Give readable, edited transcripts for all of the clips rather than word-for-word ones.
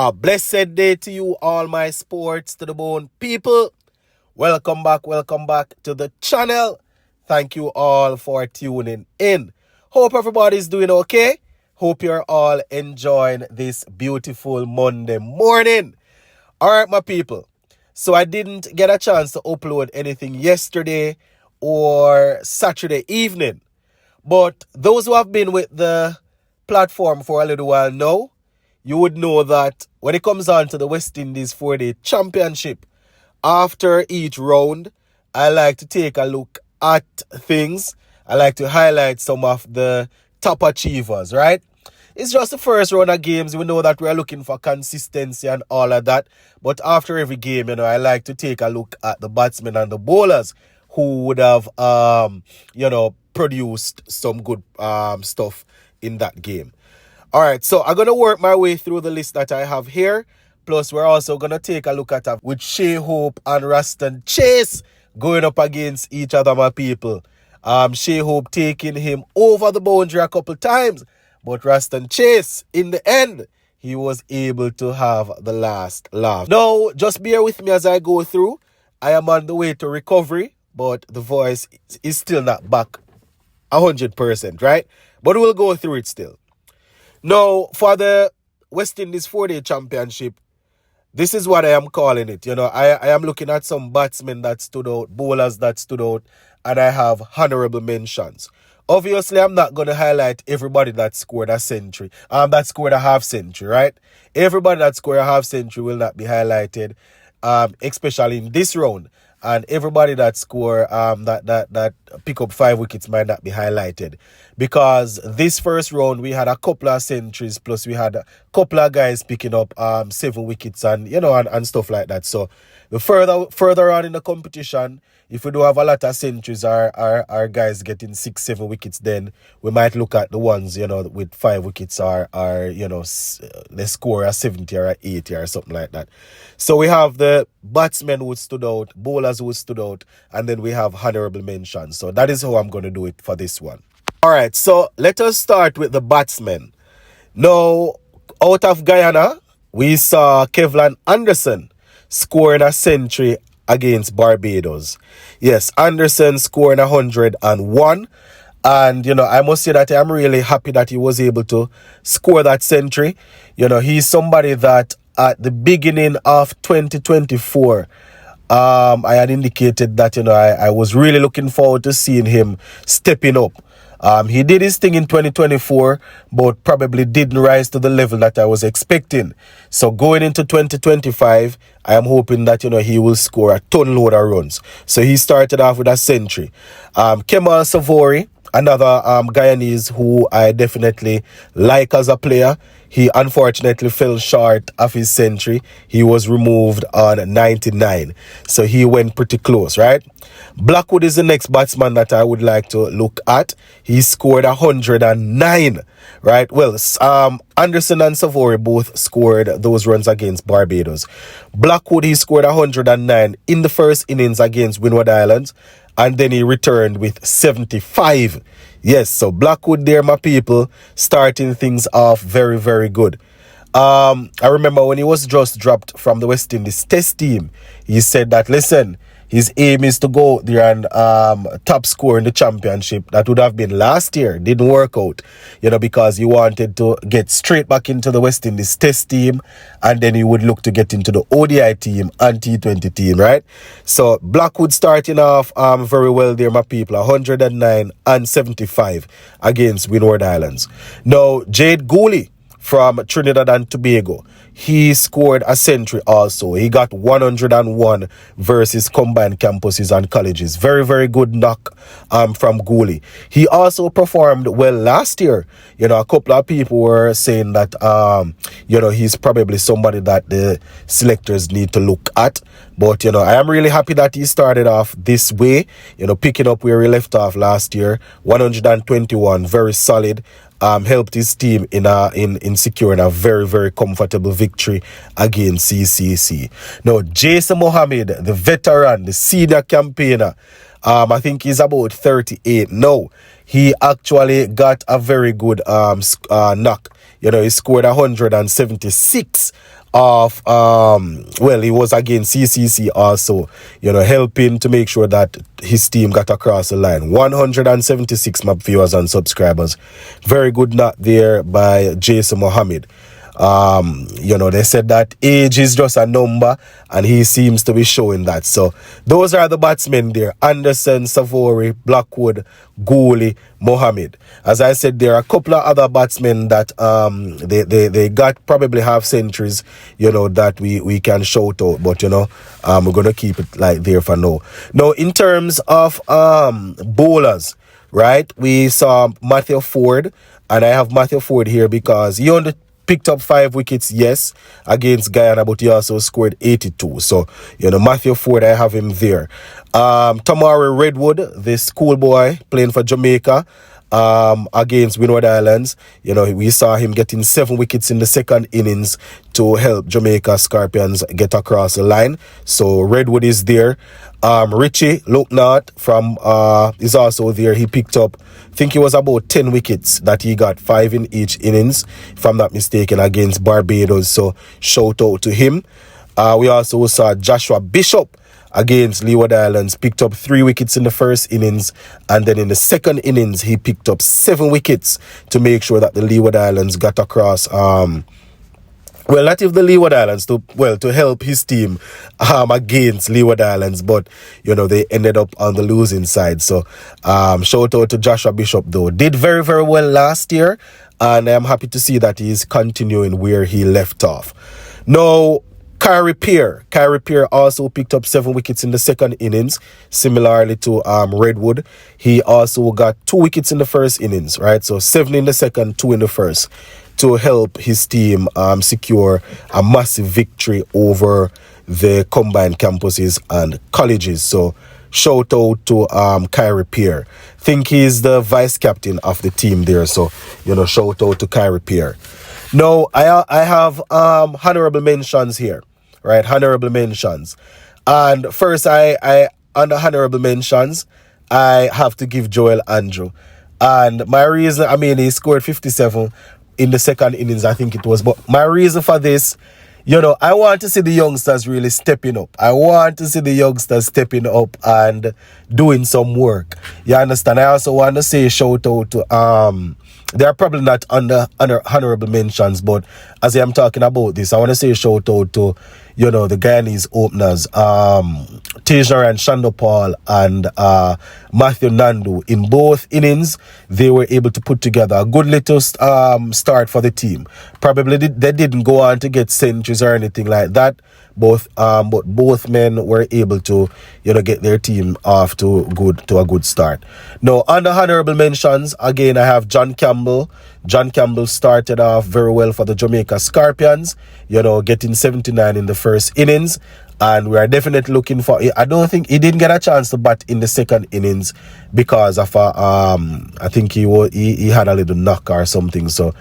A blessed day to you, all my sports to the bone people. Welcome back to the channel. Thank you all for tuning in. Hope everybody's doing okay. Hope you're all enjoying this beautiful Monday morning. All right, my people. So I didn't get a chance to upload anything yesterday or Saturday evening. But those who have been with the platform for a little while now, you would know that when it comes on to the West Indies 4-Day Championship, after each round, I like to take a look at things. I like to highlight some of the top achievers, right? It's just the first round of games. We know that we're looking for consistency and all of that. But after every game, I like to take a look at the batsmen and the bowlers who would have, produced some good stuff in that game. All right, so I'm going to work my way through the list that I have here. Plus, we're also going to take a look at with Shea Hope and Ruston Chase going up against each other, my people. Shea Hope taking him over the boundary a couple times. But Ruston Chase, in the end, he was able to have the last laugh. Now, just bear with me as I go through. I am on the way to recovery, but the voice is still not back 100%, right? But we'll go through it still. Now, for the West Indies 4-Day Championship, this is what I am calling it. I am looking at some batsmen that stood out, bowlers that stood out, and I have honorable mentions. Obviously, I'm not going to highlight everybody that scored a century, that scored a half century, right? Everybody that scored a half century will not be highlighted, especially in this round. And everybody that score that pick up 5 wickets might not be highlighted, because this first round we had a couple of centuries, plus we had a couple of guys picking up 7 wickets and stuff like that. So the further on in the competition, if we do have a lot of centuries, our guys getting 6-7 wickets, then we might look at the ones with 5 wickets they score a 70 or a 80 or something like that. So we have the batsmen who stood out, bowlers who stood out, and then we have honorable mentions. So that is how I'm going to do it for this one. All right, so let us start with the batsmen. Now, out of Guyana, we saw Kevlin Anderson scoring a century against Barbados. Yes, Anderson scoring 101. And, I must say that I'm really happy that he was able to score that century. He's somebody that at the beginning of 2024, I had indicated that, I was really looking forward to seeing him stepping up. He did his thing in 2024, but probably didn't rise to the level that I was expecting. So going into 2025, I am hoping that, he will score a ton load of runs. So he started off with a century. Kemal Savori, another Guyanese who I definitely like as a player. He unfortunately fell short of his century. He was removed on 99. So he went pretty close, right? Blackwood is the next batsman that I would like to look at. He scored 109, right? Well, Anderson and Savori both scored those runs against Barbados. Blackwood, he scored 109 in the first innings against Windward Islands, and then he returned with 75. Yes, so Blackwood there, my people, starting things off very, very good. I remember when he was just dropped from the West Indies test team, he said that, listen, his aim is to go there and top score in the championship. That would have been last year. Didn't work out, because he wanted to get straight back into the West Indies test team, and then he would look to get into the ODI team and T20 team, right? So Blackwood starting off very well there, my people. 109 and 75 against Windward Islands. Now, Jade Gooley from Trinidad and Tobago, he scored a century also. He got 101 versus combined campuses and colleges. Very, very good knock from Gooley. He also performed well last year. A couple of people were saying that, he's probably somebody that the selectors need to look at. But, I am really happy that he started off this way, picking up where he left off last year. 121, very solid. Helped his team in securing a very, very comfortable victory against CCC. Now, Jason Mohammed, the veteran, the senior campaigner, I think he's about 38 now. He actually got a very good knock. He scored 176 of well, he was against CCC also, helping to make sure that his team got across the line. 176 map viewers and subscribers. Very good knock there by Jason Mohammed. They said that age is just a number, and he seems to be showing that. So those are the batsmen there: Anderson, Savory, Blackwood, Gooley, Mohammed. As I said, there are a couple of other batsmen that they got probably half centuries, that we can shout out, but we're gonna keep it like there for now. Now, in terms of bowlers, right? We saw Matthew Ford, and I have Matthew Ford here because he only picked up 5 wickets, yes, against Guyana, but he also scored 82. So, Matthew Ford, I have him there. Tamari Redwood, the schoolboy playing for Jamaica, against Windward Islands. We saw him getting 7 wickets in the second innings to help Jamaica Scorpions get across the line. So Redwood is there. Richie Looknott from is also there. He picked up, I think it was about 10 wickets that he got, 5 in each innings, if I'm not mistaken, against Barbados. So shout out to him. We also saw Joshua Bishop against Leeward Islands, picked up 3 wickets in the first innings, and then in the second innings he picked up 7 wickets to make sure that the Leeward Islands got across not if the Leeward Islands to help his team against Leeward Islands, but they ended up on the losing side. So shout out to Joshua Bishop, though. Did very, very well last year, and I'm happy to see that he's continuing where he left off. Now, Kyrie Pierre also picked up 7 wickets in the second innings, similarly to Redwood. He also got 2 wickets in the first innings, right? So 7 in the second, 2 in the first, to help his team secure a massive victory over the combined campuses and colleges. So shout out to Kyrie Pierre. Think he's the vice captain of the team there. So, shout out to Kyrie Pierre. Now, I have honorable mentions here, right? Honorable mentions. And first, I under honorable mentions, I have to give Joel Andrew. And my reason, he scored 57 in the second innings, I think it was. But my reason for this, I want to see the youngsters really stepping up. I want to see the youngsters stepping up and doing some work. You understand? I also want to say shout out to they are probably not under honorable mentions, but as I am talking about this, I want to say shout out to the Guyanese openers, Tejaran Shandopal and Matthew Nandu. In both innings, they were able to put together a good little start for the team. Probably they didn't go on to get centuries or anything like that, but both men were able to get their team off to a good start. Now, under honorable mentions, again, I have John Campbell. John Campbell started off very well for the Jamaica Scorpions, getting 79 in the first innings. And we are definitely looking for, I don't think he didn't get a chance to bat in the second innings because of I think he had a little knock or something. So,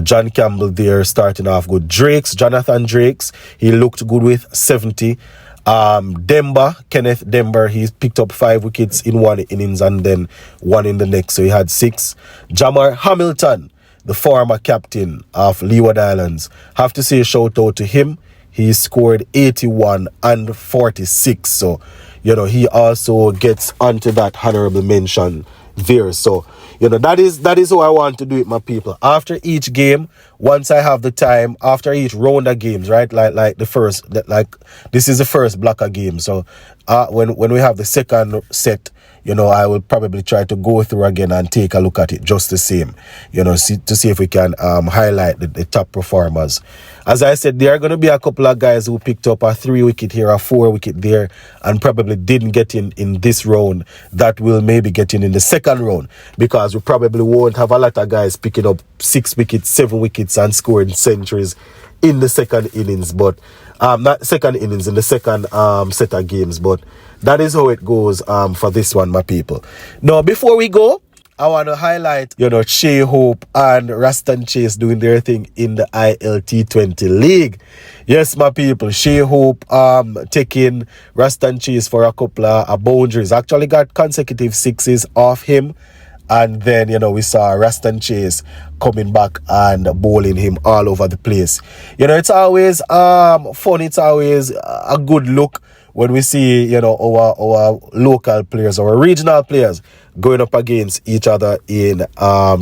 John Campbell there starting off good. Jonathan Drakes, he looked good with 70. Kenneth Dember, he picked up 5 wickets in one innings and then 1 in the next, so he had 6. Jamar Hamilton, the former captain of Leeward Islands, have to say a shout out to him. He scored 81 and 46, so he also gets onto that honorable mention there. So that is how I want to do it, my people. After each game, once I have the time, after each round of games, right, like the first, like this is the first block of games. So when we have the second set, I will probably try to go through again and take a look at it just the same, to see if we can highlight the top performers. As I said, there are going to be a couple of guys who picked up a 3 wicket here, a 4 wicket there, and probably didn't get in this round that will maybe get in the second round, because we probably won't have a lot of guys picking up 6 wickets, 7 wickets and scoring centuries in the second innings, but not second innings, in the second set of games. But that is how it goes for this one, my people. Now, before we go, I want to highlight, Shea Hope and Raston Chase doing their thing in the ILT20 League. Yes, my people, Shea Hope taking Raston Chase for a couple of boundaries. Actually got consecutive 6s off him. And then, we saw Raston Chase coming back and bowling him all over the place. It's always fun. It's always a good look when we see, our local players, our regional players going up against each other in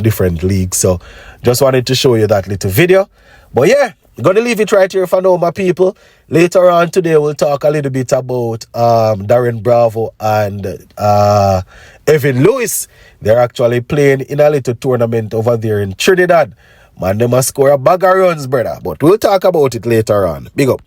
different leagues. So just wanted to show you that little video. But yeah, gonna leave it right here for now, my people. Later on today, we'll talk a little bit about Darren Bravo and Evan Lewis. They're actually playing in a little tournament over there in Trinidad. Man, they must score a bag of runs, brother. But we'll talk about it later on. Big up.